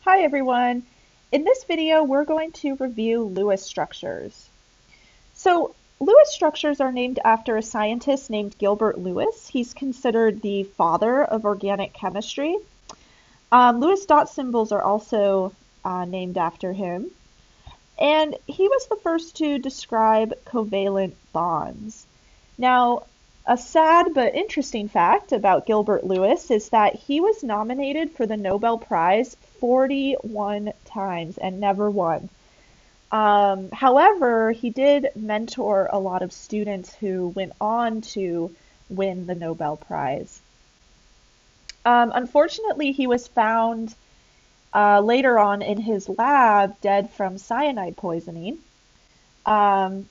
Hi everyone! In this video we're going to review Lewis structures. So Lewis structures are named after a scientist named Gilbert Lewis. He's considered the father of organic chemistry. Lewis dot symbols are also named after him. And he was the first to describe covalent bonds. Now, a sad but interesting fact about Gilbert Lewis is that he was nominated for the Nobel Prize 41 times and never won. However, he did mentor a lot of students who went on to win the Nobel Prize. Unfortunately, he was found later on in his lab dead from cyanide poisoning. That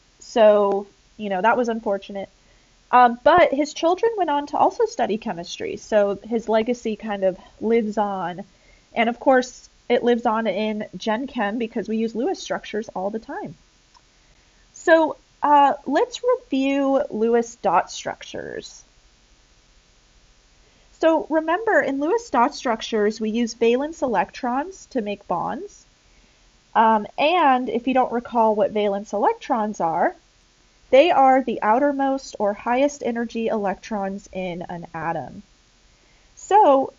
was unfortunate. But his children went on to also study chemistry, so his legacy kind of lives on. And of course, it lives on in Gen Chem because we use Lewis structures all the time. So let's review Lewis dot structures. So remember, in Lewis dot structures, we use valence electrons to make bonds. And if you don't recall what valence electrons are, they are the outermost or highest energy electrons in an atom. So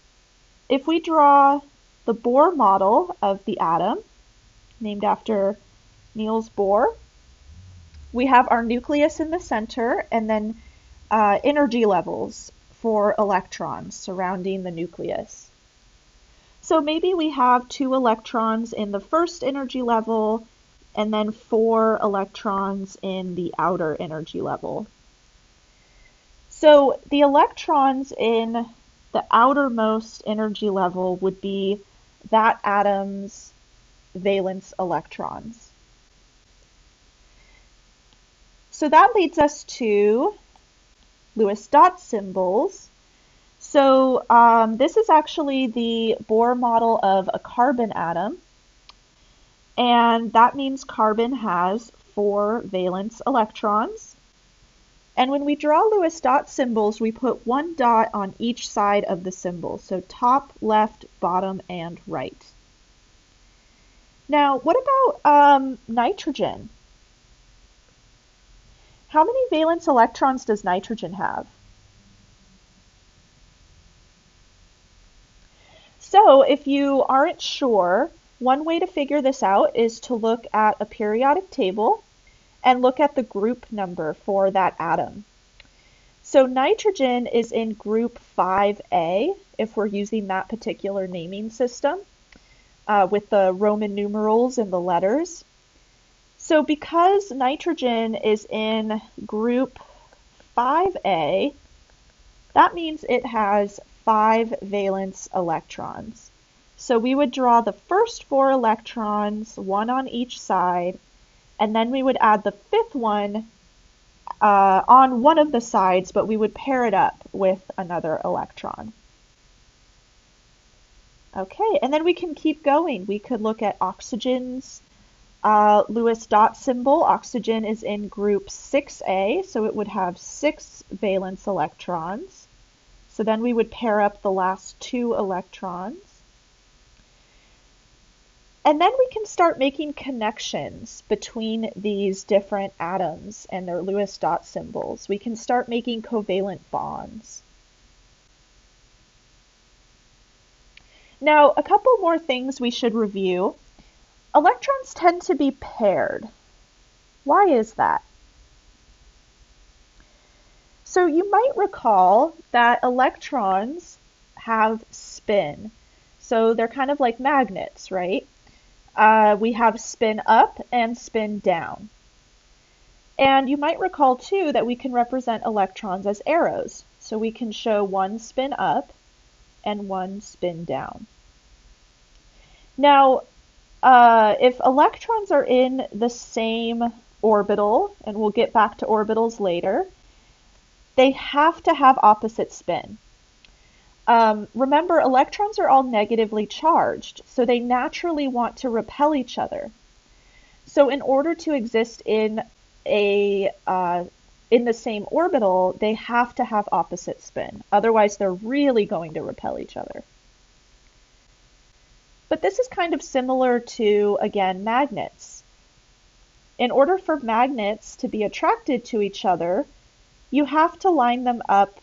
if we draw the Bohr model of the atom, named after Niels Bohr, we have our nucleus in the center and then energy levels for electrons surrounding the nucleus. So maybe we have 2 electrons in the first energy level and then 4 electrons in the outer energy level. So the electrons in the outermost energy level would be that atom's valence electrons. So that leads us to Lewis dot symbols. So this is actually the Bohr model of a carbon atom. And that means carbon has 4 valence electrons. And when we draw Lewis dot symbols, we put 1 dot on each side of the symbol. So top, left, bottom, and right. Now, what about nitrogen? How many valence electrons does nitrogen have? So if you aren't sure, one way to figure this out is to look at a periodic table and look at the group number for that atom. So nitrogen is in group 5A if we're using that particular naming system with the Roman numerals and the letters. So because nitrogen is in group 5A, that means it has 5 valence electrons. So we would draw the first 4 electrons, 1 on each side, and then we would add the 5th one on one of the sides, but we would pair it up with another electron. Okay, and then we can keep going. We could look at oxygen's Lewis dot symbol. Oxygen is in group 6A, so it would have 6 valence electrons. So then we would pair up the last 2 electrons. And then we can start making connections between these different atoms and their Lewis dot symbols. We can start making covalent bonds. Now, a couple more things we should review. Electrons tend to be paired. Why is that? So you might recall that electrons have spin. So they're kind of like magnets, right? We have spin up and spin down. And you might recall too that we can represent electrons as arrows. So we can show 1 spin up and 1 spin down. Now, if electrons are in the same orbital, and we'll get back to orbitals later, they have to have opposite spin. Remember, electrons are all negatively charged, so they naturally want to repel each other. So in order to exist in the same orbital, they have to have opposite spin. Otherwise, they're really going to repel each other. But this is kind of similar to, again, magnets. In order for magnets to be attracted to each other, you have to line them up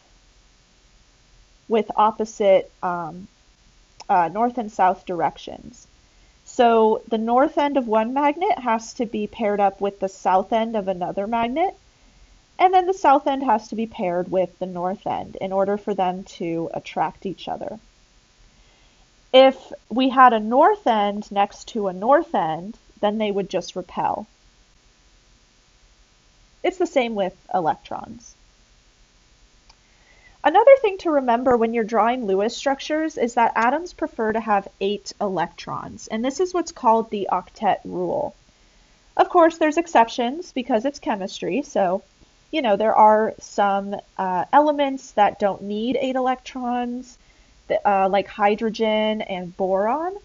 with opposite north and south directions. So the north end of one magnet has to be paired up with the south end of another magnet, and then the south end has to be paired with the north end in order for them to attract each other. If we had a north end next to a north end, then they would just repel. It's the same with electrons. Another thing to remember when you're drawing Lewis structures is that atoms prefer to have 8 electrons, and this is what's called the octet rule. Of course, there's exceptions because it's chemistry, so there are some elements that don't need 8 electrons, like hydrogen and boron.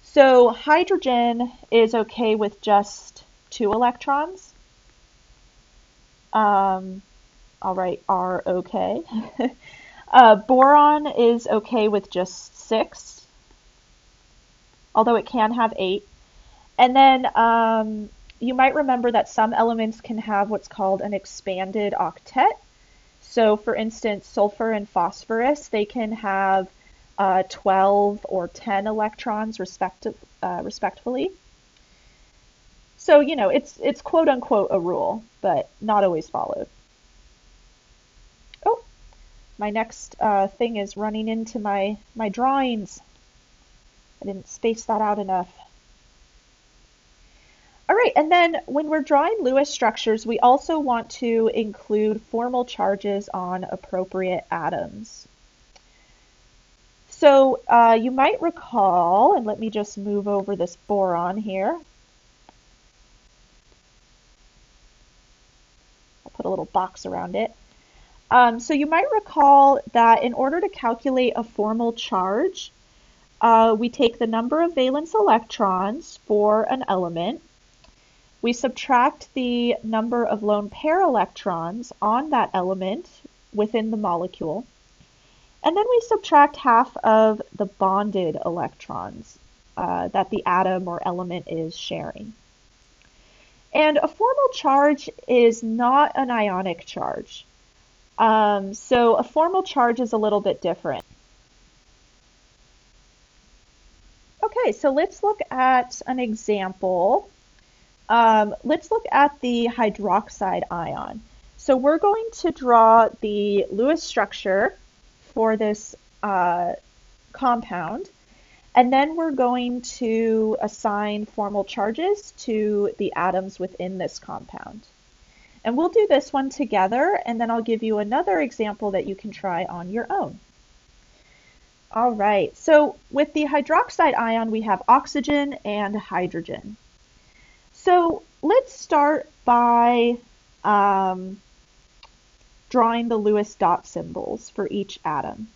So hydrogen is okay with just 2 electrons. I'll write R okay. Boron is okay with just 6, although it can have 8. And then you might remember that some elements can have what's called an expanded octet. So for instance, sulfur and phosphorus, they can have 12 or 10 electrons respectively. So, it's quote unquote a rule, but not always followed. Oh, my next thing is running into my drawings. I didn't space that out enough. All right, and then when we're drawing Lewis structures, we also want to include formal charges on appropriate atoms. So you might recall, and let me just move over this boron here. Put a little box around it. So you might recall that in order to calculate a formal charge, we take the number of valence electrons for an element, we subtract the number of lone pair electrons on that element within the molecule, and then we subtract half of the bonded electrons that the atom or element is sharing. And a formal charge is not an ionic charge. So a formal charge is a little bit different. Okay, so let's look at an example. Let's look at the hydroxide ion. So we're going to draw the Lewis structure for this compound. And then we're going to assign formal charges to the atoms within this compound. And we'll do this one together, and then I'll give you another example that you can try on your own. All right, so with the hydroxide ion, we have oxygen and hydrogen. So let's start by drawing the Lewis dot symbols for each atom.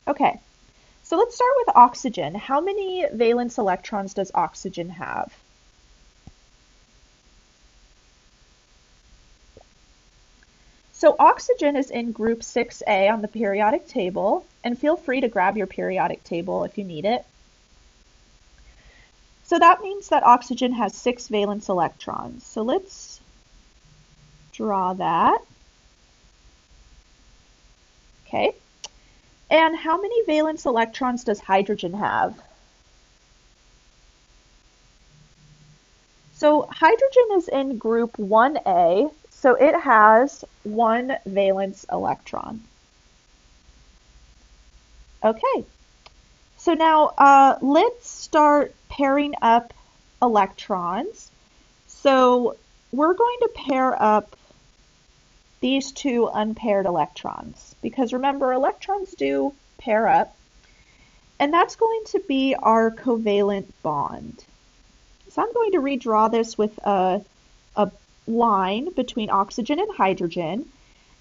Okay, so let's start with oxygen. How many valence electrons does oxygen have? So oxygen is in group 6A on the periodic table, and feel free to grab your periodic table if you need it. So that means that oxygen has 6 valence electrons. So let's draw that. Okay. And how many valence electrons does hydrogen have? So hydrogen is in group 1A, so it has 1 valence electron. Okay, so now let's start pairing up electrons. So we're going to pair up these 2 unpaired electrons, because remember, electrons do pair up, and that's going to be our covalent bond. So I'm going to redraw this with a line between oxygen and hydrogen,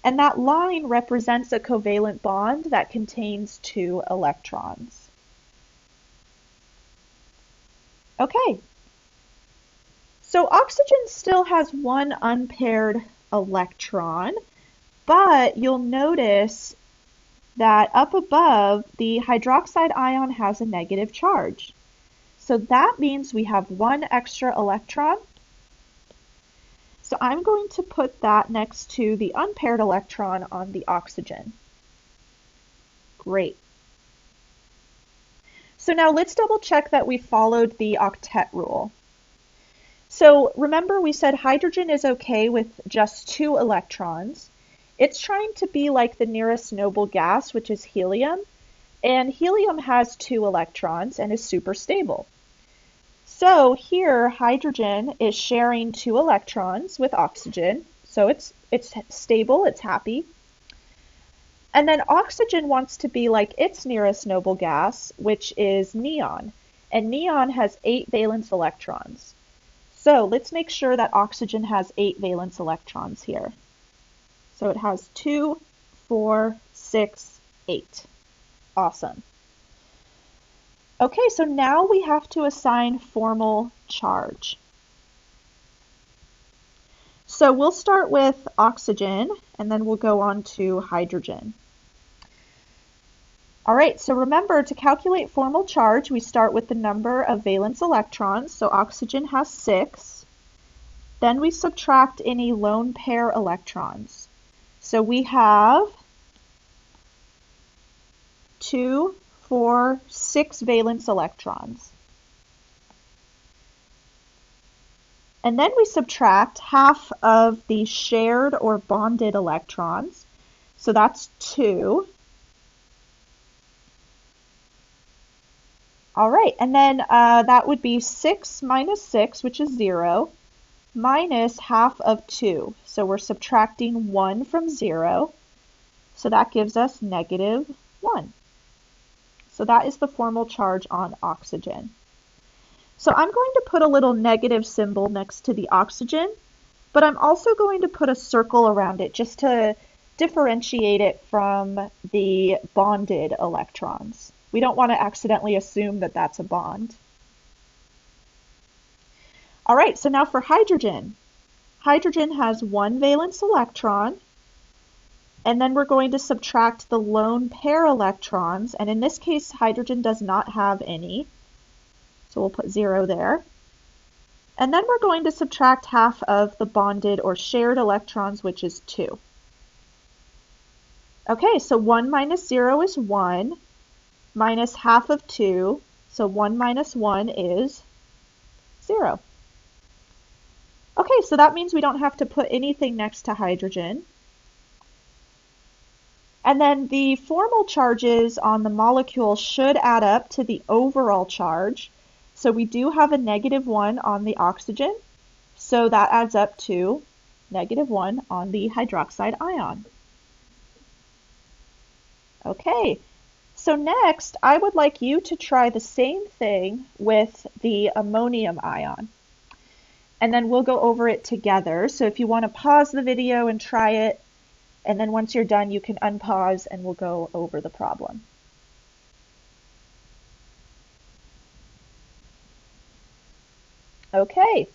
and that line represents a covalent bond that contains 2 electrons. Okay, so oxygen still has 1 unpaired electron, but you'll notice that up above, the hydroxide ion has a negative charge. So that means we have one extra electron. So I'm going to put that next to the unpaired electron on the oxygen. Great. So now let's double check that we followed the octet rule. So remember we said hydrogen is okay with just 2 electrons. It's trying to be like the nearest noble gas, which is helium, and helium has 2 electrons and is super stable. So here hydrogen is sharing 2 electrons with oxygen, so it's stable, it's happy. And then oxygen wants to be like its nearest noble gas, which is neon, and neon has 8 valence electrons. So let's make sure that oxygen has 8 valence electrons here. So it has 2, 4, 6, 8. Awesome. Okay, so now we have to assign formal charge. So we'll start with oxygen, and then we'll go on to hydrogen. All right, so remember, to calculate formal charge, we start with the number of valence electrons. So oxygen has 6. Then we subtract any lone pair electrons. So we have 2, 4, 6 valence electrons. And then we subtract half of the shared or bonded electrons. So that's 2. All right, and then that would be 6 minus 6, which is 0, minus half of 2. So we're subtracting 1 from 0. So that gives us negative 1. So that is the formal charge on oxygen. So I'm going to put a little negative symbol next to the oxygen, but I'm also going to put a circle around it just to differentiate it from the bonded electrons. We don't want to accidentally assume that that's a bond. All right, so now for hydrogen. Hydrogen has 1 valence electron, and then we're going to subtract the lone pair electrons, and in this case, hydrogen does not have any, so we'll put 0 there. And then we're going to subtract half of the bonded or shared electrons, which is 2. Okay, so 1 minus 0 is 1. Minus half of 2, so 1 minus 1 is 0. Okay, so that means we don't have to put anything next to hydrogen. And then the formal charges on the molecule should add up to the overall charge. So we do have a negative 1 on the oxygen, so that adds up to negative 1 on the hydroxide ion. Okay. So next, I would like you to try the same thing with the ammonium ion. And then we'll go over it together. So if you want to pause the video and try it, and then once you're done, you can unpause and we'll go over the problem. Okay,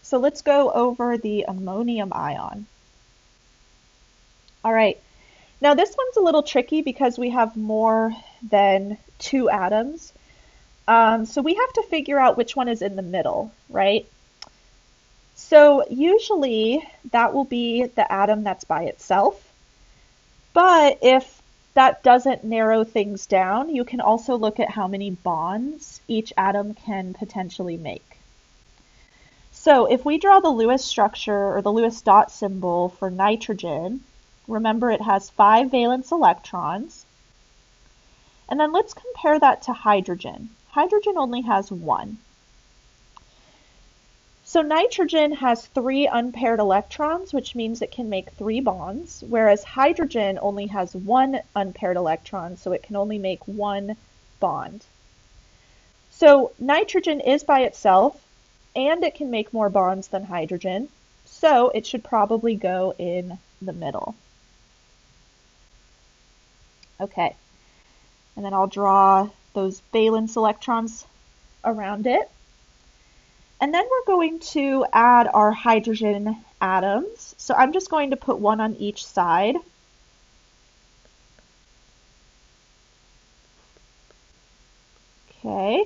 so let's go over the ammonium ion. All right. Now this one's a little tricky because we have more than 2 atoms. So we have to figure out which one is in the middle, right? So usually that will be the atom that's by itself. But if that doesn't narrow things down, you can also look at how many bonds each atom can potentially make. So if we draw the Lewis structure or the Lewis dot symbol for nitrogen, remember it has 5 valence electrons. And then let's compare that to hydrogen. Hydrogen only has 1. So nitrogen has 3 unpaired electrons, which means it can make 3 bonds, whereas hydrogen only has 1 unpaired electron, so it can only make 1 bond. So nitrogen is by itself, and it can make more bonds than hydrogen, so it should probably go in the middle. Okay, and then I'll draw those valence electrons around it. And then we're going to add our hydrogen atoms. So I'm just going to put 1 on each side. Okay.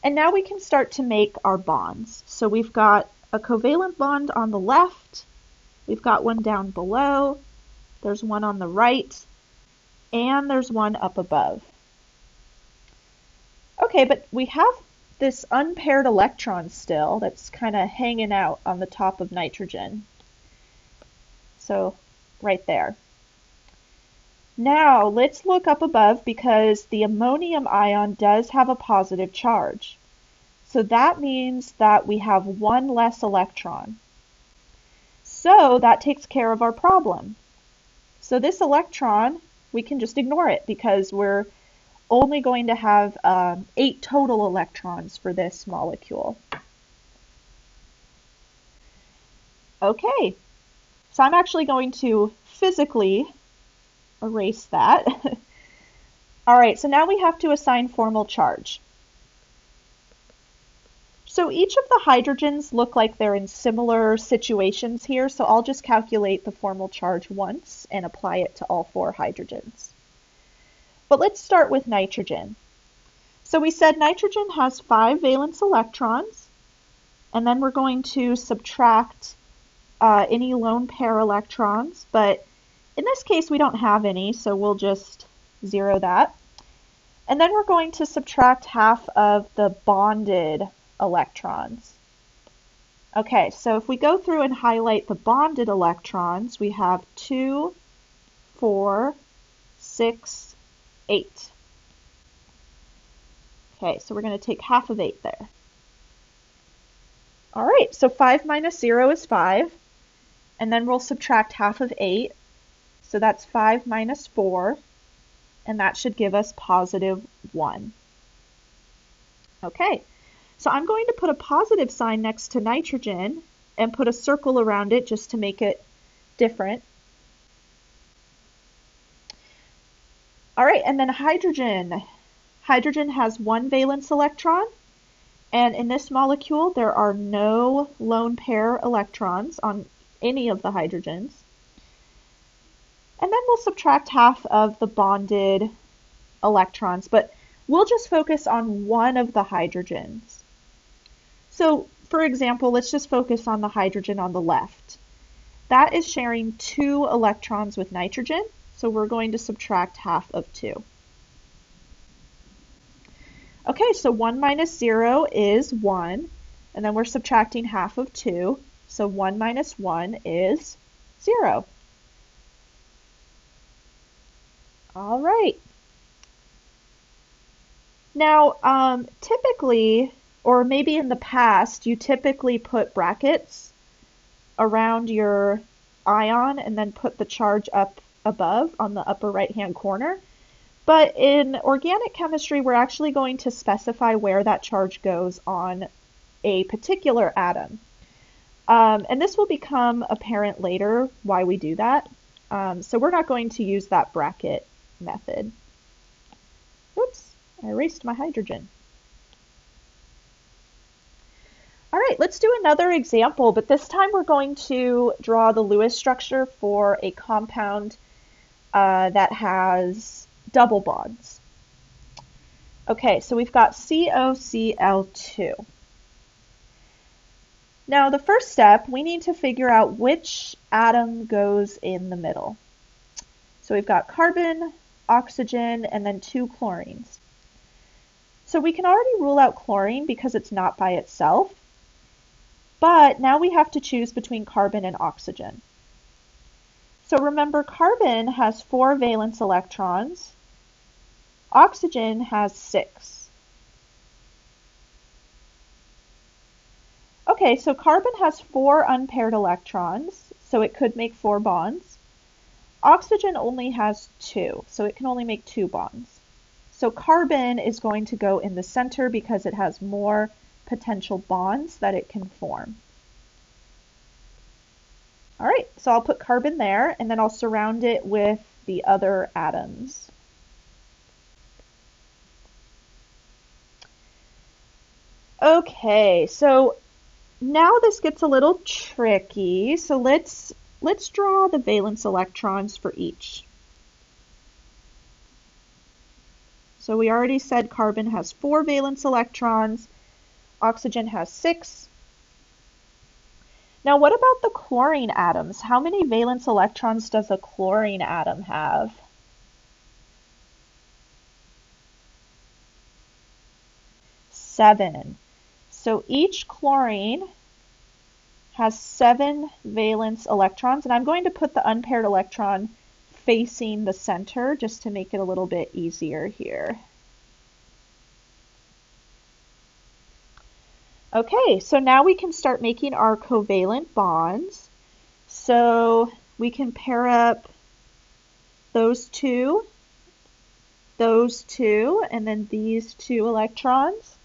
And now we can start to make our bonds. So we've got a covalent bond on the left, we've got one down below, there's one on the right, and there's one up above. Okay, but we have this unpaired electron still that's kind of hanging out on the top of nitrogen. So right there. Now let's look up above because the ammonium ion does have a positive charge. So that means that we have one less electron. So that takes care of our problem. So this electron, we can just ignore it because we're only going to have 8 total electrons for this molecule. Okay, so I'm actually going to physically erase that. All right, so now we have to assign formal charge. So each of the hydrogens look like they're in similar situations here, so I'll just calculate the formal charge once and apply it to all 4 hydrogens. But let's start with nitrogen. So we said nitrogen has 5 valence electrons, and then we're going to subtract any lone pair electrons, but in this case we don't have any, so we'll just zero that. And then we're going to subtract half of the bonded electrons. Okay, so if we go through and highlight the bonded electrons, we have 2, 4, 6, 8. Okay, so we're going to take half of 8 there. All right, so 5 minus 0 is 5, and then we'll subtract half of 8, so that's 5 minus 4, and that should give us positive 1. Okay, so I'm going to put a positive sign next to nitrogen and put a circle around it just to make it different. All right, and then hydrogen. Hydrogen has 1 valence electron, and in this molecule there are no lone pair electrons on any of the hydrogens. And then we'll subtract half of the bonded electrons, but we'll just focus on one of the hydrogens. So, for example, let's just focus on the hydrogen on the left. That is sharing 2 electrons with nitrogen, so we're going to subtract half of 2. Okay, so 1 minus 0 is 1, and then we're subtracting half of 2, so 1 minus 1 is 0. All right. Now, typically, or maybe in the past, you typically put brackets around your ion and then put the charge up above on the upper right-hand corner. But in organic chemistry, we're actually going to specify where that charge goes on a particular atom. And this will become apparent later why we do that. So we're not going to use that bracket method. Oops, I erased my hydrogen. All right, let's do another example, but this time we're going to draw the Lewis structure for a compound that has double bonds. Okay, so we've got COCl2. Now the first step, we need to figure out which atom goes in the middle. So we've got carbon, oxygen, and then 2 chlorines. So we can already rule out chlorine because it's not by itself, but now we have to choose between carbon and oxygen. So remember, carbon has 4 valence electrons, oxygen has 6. Okay, so carbon has 4 unpaired electrons, so it could make 4 bonds. Oxygen only has 2, so it can only make 2 bonds. So carbon is going to go in the center because it has more potential bonds that it can form. All right, so I'll put carbon there, and then I'll surround it with the other atoms. Okay, so now this gets a little tricky, so let's draw the valence electrons for each. So we already said carbon has 4 valence electrons, oxygen has 6. Now what about the chlorine atoms? How many valence electrons does a chlorine atom have? 7. So each chlorine has 7 valence electrons, and I'm going to put the unpaired electron facing the center just to make it a little bit easier here. Okay, so now we can start making our covalent bonds. So we can pair up those two, and then these 2 electrons.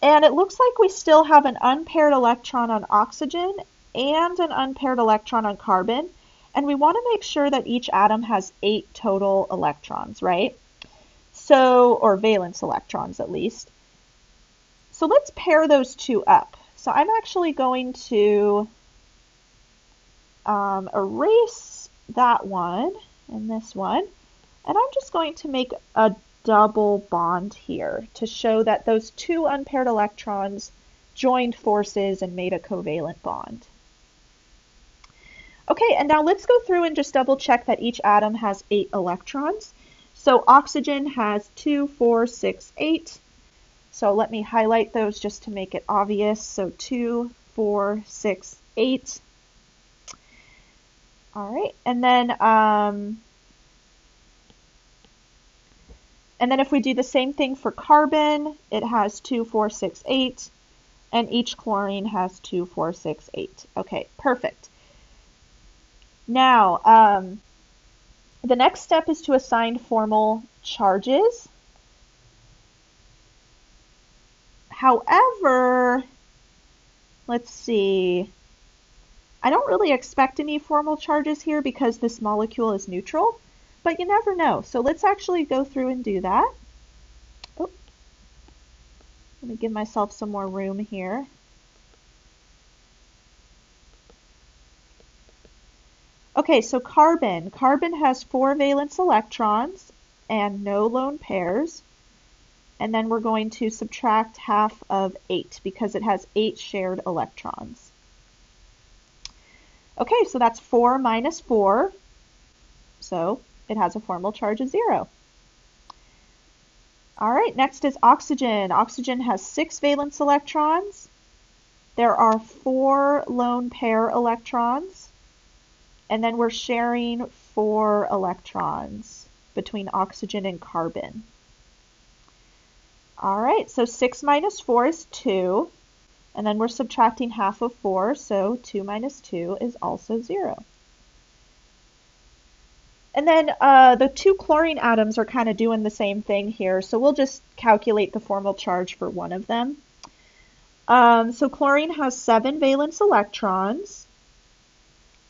And it looks like we still have an unpaired electron on oxygen and an unpaired electron on carbon. And we want to make sure that each atom has 8 total electrons, right? So, or valence electrons at least. So let's pair those 2 up. So I'm actually going to erase that one and this one. And I'm just going to make a double bond here to show that those 2 unpaired electrons joined forces and made a covalent bond. Okay, and now let's go through and just double check that each atom has 8 electrons. So oxygen has 2, 4, 6, 8. So let me highlight those just to make it obvious. So 2, 4, 6, 8. All right, and then if we do the same thing for carbon, it has 2, 4, 6, 8, and each chlorine has 2, 4, 6, 8. Okay, perfect. Now, the next step is to assign formal charges. However, let's see. I don't really expect any formal charges here because this molecule is neutral, but you never know. So let's actually go through and do that. Oh, let me give myself some more room here. Okay, so carbon. Carbon has 4 valence electrons and no lone pairs. And then we're going to subtract half of 8 because it has 8 shared electrons. Okay, so that's 4 minus 4. So it has a formal charge of 0. All right, next is oxygen. Oxygen has 6 valence electrons. There are 4 lone pair electrons. And then we're sharing 4 electrons between oxygen and carbon. All right, so 6 minus 4 is 2. And then we're subtracting half of 4, so 2 minus 2 is also 0. And then the 2 chlorine atoms are kind of doing the same thing here, so we'll just calculate the formal charge for one of them. So chlorine has 7 valence electrons.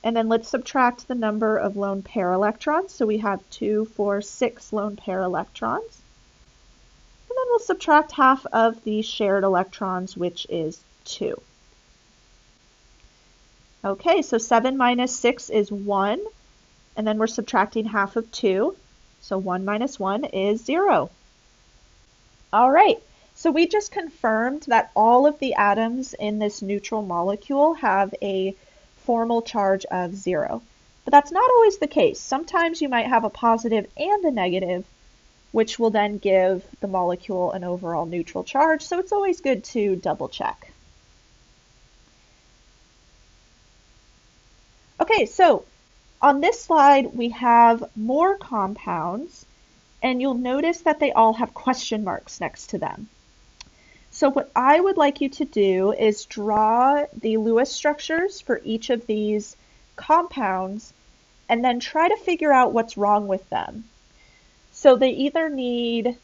And then let's subtract the number of lone pair electrons. So we have 2, 4, 6 lone pair electrons. And then we'll subtract half of the shared electrons, which is 2. Okay, so 7 minus 6 is 1. And then we're subtracting half of 2. So 1 minus 1 is 0. All right, so we just confirmed that all of the atoms in this neutral molecule have a formal charge of 0. But that's not always the case. Sometimes you might have a positive and a negative, which will then give the molecule an overall neutral charge. So it's always good to double check. Okay, so on this slide, we have more compounds, and you'll notice that they all have question marks next to them. So what I would like you to do is draw the Lewis structures for each of these compounds, and then try to figure out what's wrong with them. So they either need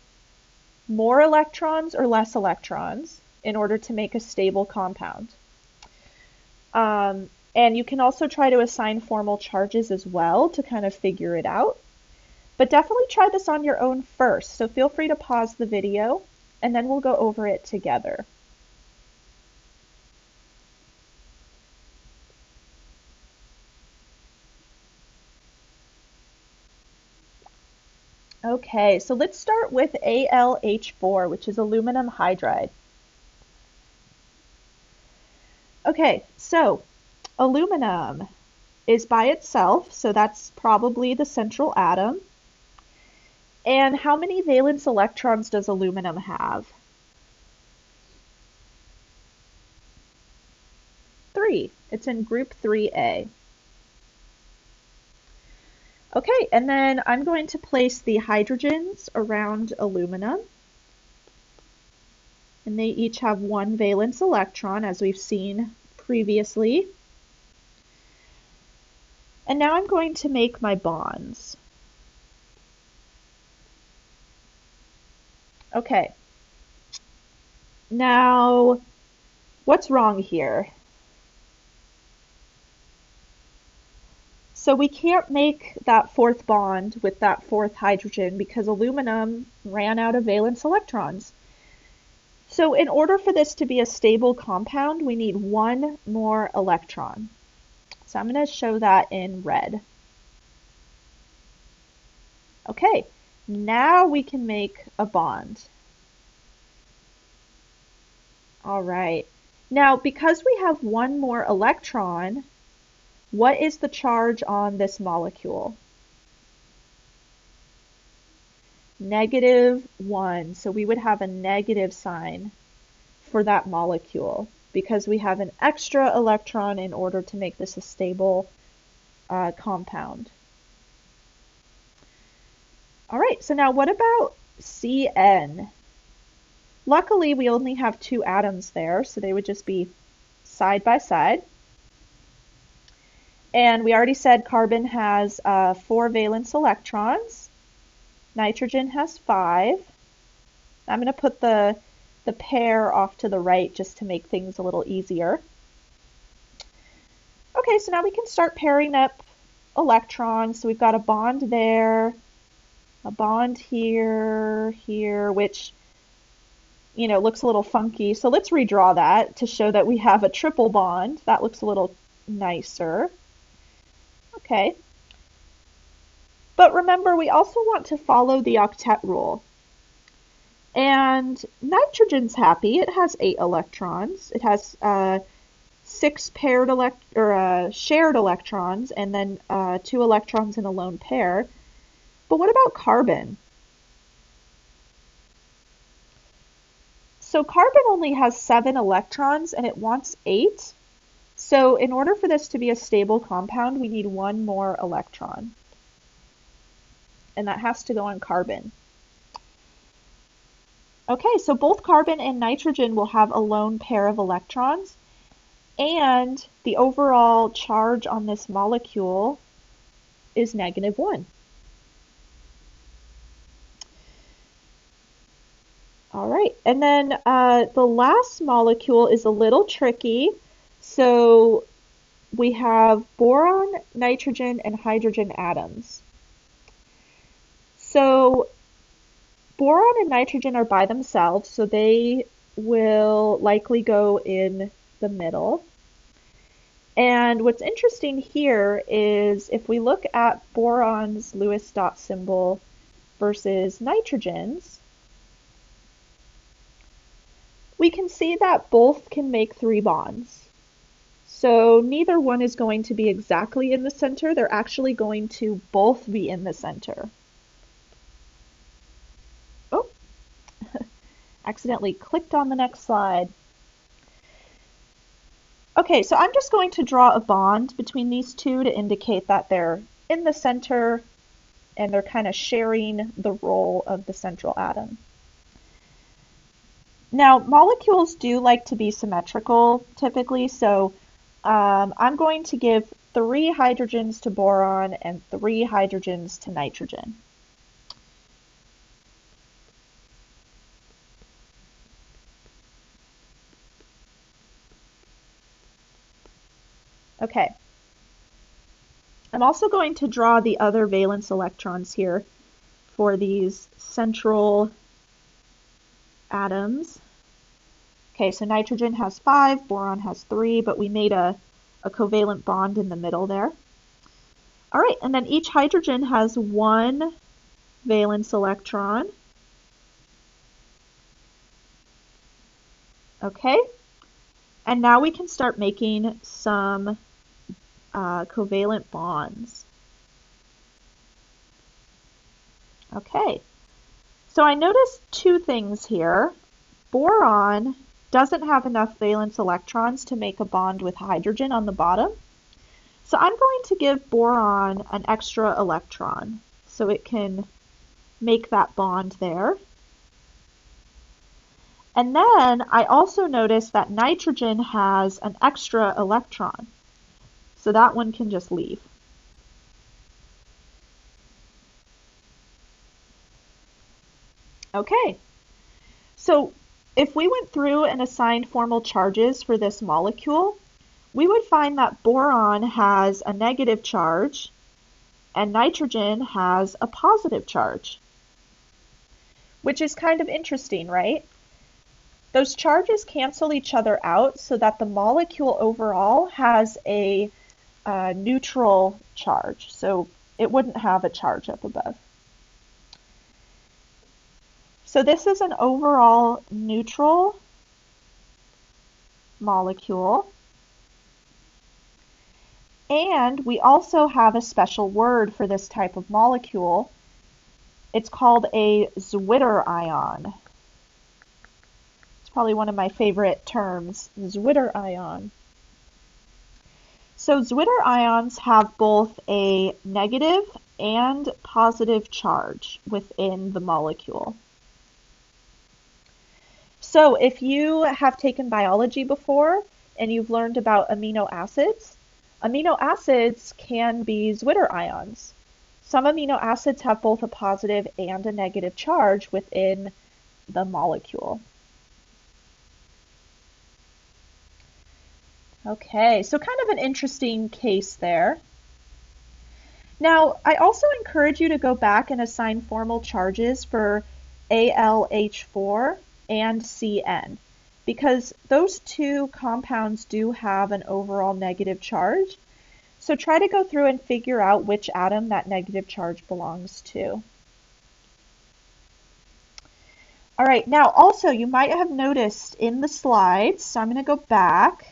more electrons or less electrons in order to make a stable compound. And you can also try to assign formal charges as well to kind of figure it out. But definitely try this on your own first. So feel free to pause the video and then we'll go over it together. Okay, so let's start with AlH4, which is aluminum hydride. Okay, so aluminum is by itself, so that's probably the central atom. And how many valence electrons does aluminum have? 3. It's in group 3A. Okay, and then I'm going to place the hydrogens around aluminum. And they each have 1 valence electron, as we've seen previously. And now I'm going to make my bonds. Okay. Now, what's wrong here? So we can't make that 4th bond with that 4th hydrogen because aluminum ran out of valence electrons. So in order for this to be a stable compound, we need 1 more electron. So I'm going to show that in red. Okay, now we can make a bond. All right. Now, because we have 1 more electron, what is the charge on this molecule? -1. So we would have a negative sign for that molecule because we have an extra electron in order to make this a stable compound. All right, so now what about Cn? Luckily, we only have 2 atoms there, so they would just be side by side. And we already said carbon has 4 valence electrons. Nitrogen has 5. I'm going to put the pair off to the right just to make things a little easier. Okay, so now we can start pairing up electrons. So we've got a bond there, a bond here, here, which, you know, looks a little funky. So let's redraw that to show that we have a triple bond. That looks a little nicer. Okay. But remember, we also want to follow the octet rule. And nitrogen's happy. It has 8 electrons. It has 6 shared electrons and then 2 electrons in a lone pair. But what about carbon? So carbon only has 7 electrons and it wants 8. So in order for this to be a stable compound, we need 1 more electron. And that has to go on carbon. Okay, so both carbon and nitrogen will have a lone pair of electrons, and the overall charge on this molecule is -1. All right, and then the last molecule is a little tricky. So we have boron, nitrogen, and hydrogen atoms. So boron and nitrogen are by themselves, so they will likely go in the middle. And what's interesting here is if we look at boron's Lewis dot symbol versus nitrogen's, we can see that both can make 3 bonds. So neither one is going to be exactly in the center. They're actually going to both be in the center. Oh, accidentally clicked on the next slide. Okay, so I'm just going to draw a bond between these two to indicate that they're in the center and they're kind of sharing the role of the central atom. Now, molecules do like to be symmetrical typically, so I'm going to give 3 hydrogens to boron and 3 hydrogens to nitrogen. Okay. I'm also going to draw the other valence electrons here for these central atoms. Okay, so nitrogen has 5, boron has 3, but we made a covalent bond in the middle there. All right, and then each hydrogen has 1 valence electron. Okay, and now we can start making some covalent bonds. Okay, so I noticed two things here. Boron doesn't have enough valence electrons to make a bond with hydrogen on the bottom. So I'm going to give boron an extra electron so it can make that bond there. And then I also noticed that nitrogen has an extra electron. So that one can just leave. Okay, so if we went through and assigned formal charges for this molecule, we would find that boron has a negative charge and nitrogen has a positive charge, which is kind of interesting, right? Those charges cancel each other out so that the molecule overall has a neutral charge, so it wouldn't have a charge up above. So this is an overall neutral molecule. And we also have a special word for this type of molecule. It's called a Zwitterion. It's probably one of my favorite terms, Zwitterion. So Zwitterions have both a negative and positive charge within the molecule. So if you have taken biology before and you've learned about amino acids can be Zwitterions. Some amino acids have both a positive and a negative charge within the molecule. Okay, so kind of an interesting case there. Now, I also encourage you to go back and assign formal charges for AlH4 and CN, because those two compounds do have an overall negative charge. So try to go through and figure out which atom that negative charge belongs to. All right, now also you might have noticed in the slides, so I'm going to go back.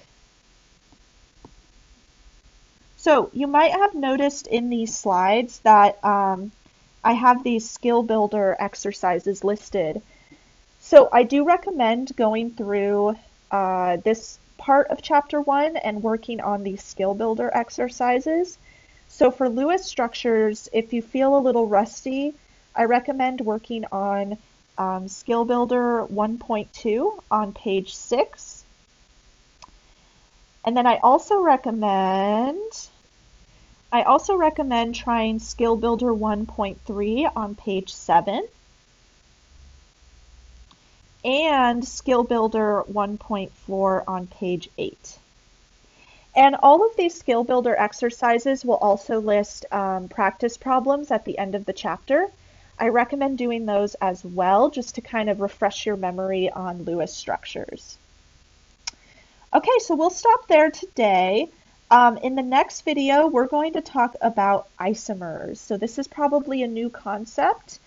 So you might have noticed in these slides that I have these skill builder exercises listed. So I do recommend going through this part of chapter 1 and working on these skill builder exercises. So for Lewis structures, if you feel a little rusty, I recommend working on skill builder 1.2 on page 6. And then I also recommend trying skill builder 1.3 on page 7. And Skill Builder 1.4 on page 8. And all of these Skill Builder exercises will also list practice problems at the end of the chapter. I recommend doing those as well, just to kind of refresh your memory on Lewis structures. Okay, so we'll stop there today. In the next video, we're going to talk about isomers. So this is probably a new concept.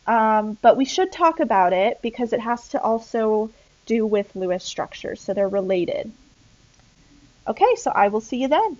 But we should talk about it because it has to also do with Lewis structures, so they're related. Okay, so I will see you then.